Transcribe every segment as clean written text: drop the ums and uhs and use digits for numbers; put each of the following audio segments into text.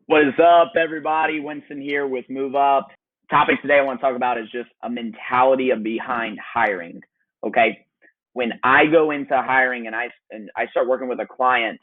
What is up, everybody? Winston here with Move Up. Topic today I want to talk about is just a mentality of behind hiring. Okay, when I go into hiring and I start working with a client,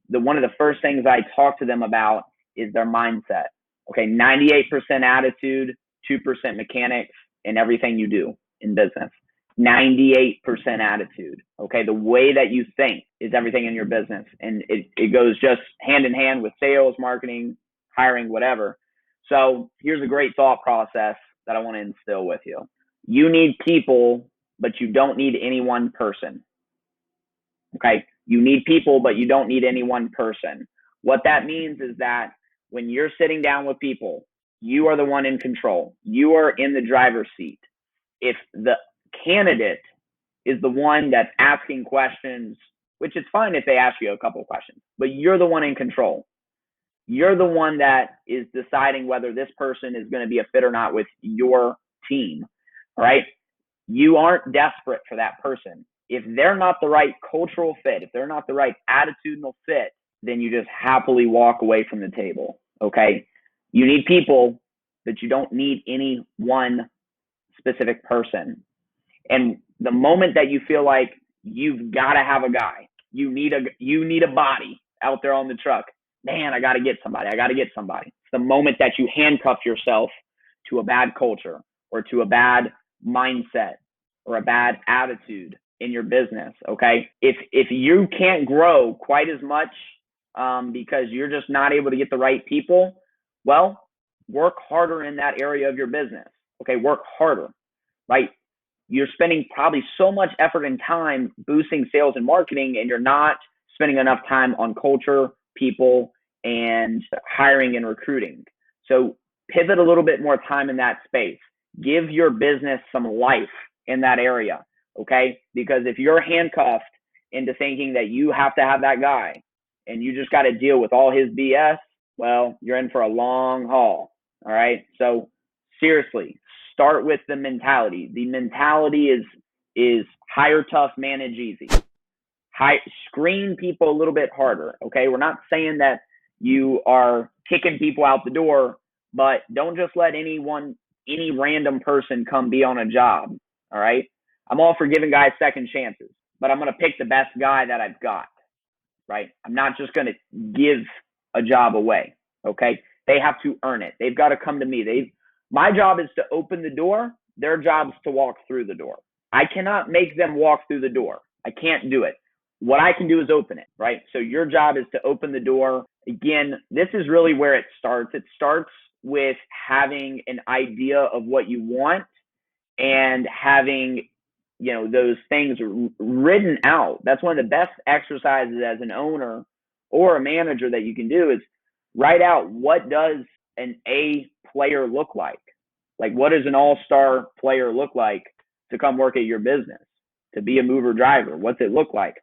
one of the first things I talk to them about is their mindset. Okay, 98% attitude, 2% mechanics in everything you do in business. 98% attitude. Okay, the way that you think is everything in your business, and it goes just hand in hand with sales, marketing, hiring, whatever. So here's a great thought process that I want to instill with you. You need people, but you don't need any one person. Okay, you need people, but you don't need any one person. What that means is that when you're sitting down with people, you are the one in control. You are in the driver's seat. If the candidate is the one that's asking questions, which is fine if they ask you a couple of questions, but you're the one in control. You're the one that is deciding whether this person is going to be a fit or not with your team. All right. You aren't desperate for that person. If they're not the right cultural fit, if they're not the right attitudinal fit, then you just happily walk away from the table. Okay. You need people, but you don't need any one specific person. And the moment that you feel like you've got to have a guy, you need a body out there on the truck. Man, I got to get somebody. It's the moment that you handcuff yourself to a bad culture or to a bad mindset or a bad attitude in your business. Okay. If you can't grow quite as much because you're just not able to get the right people, well, work harder in that area of your business. Okay. Work harder, right? You're spending probably so much effort and time boosting sales and marketing, and you're not spending enough time on culture, people, and hiring and recruiting. So pivot a little bit more time in that space. Give your business some life in that area, okay? Because if you're handcuffed into thinking that you have to have that guy and you just got to deal with all his BS, well, you're in for a long haul, all right? So seriously, start with the mentality. The mentality is hire tough, manage easy. Screen people a little bit harder, okay? We're not saying that you are kicking people out the door, but don't just let any random person come be on a job, all right? I'm all for giving guys second chances, but I'm going to pick the best guy that I've got, right? I'm not just going to give a job away, okay? They have to earn it. They've got to come to me. My job is to open the door. Their job is to walk through the door. I cannot make them walk through the door. I can't do it. What I can do is open it, right? So your job is to open the door. Again, this is really where it starts. It starts with having an idea of what you want and having, those things written out. That's one of the best exercises as an owner or a manager that you can do is write out, what does an A player look like? Like, what does an all-star player look like to come work at your business, to be a mover driver? What's it look like?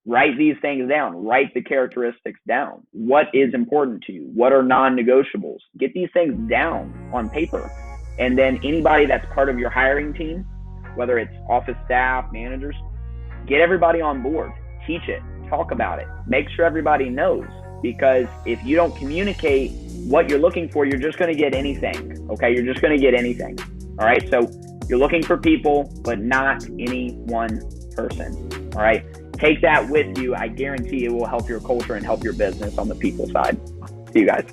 Write these things down. Write the characteristics down. What is important to you? What are non-negotiables? Get these things down on paper. And then anybody that's part of your hiring team, whether it's office staff, managers, get everybody on board. Teach it. Talk about it. Make sure everybody knows. Because if you don't communicate what you're looking for, you're just going to get anything. Okay? You're just going to get anything. All right? So you're looking for people, but not any one person. All right? Take that with you. I guarantee it will help your culture and help your business on the people side. See you guys.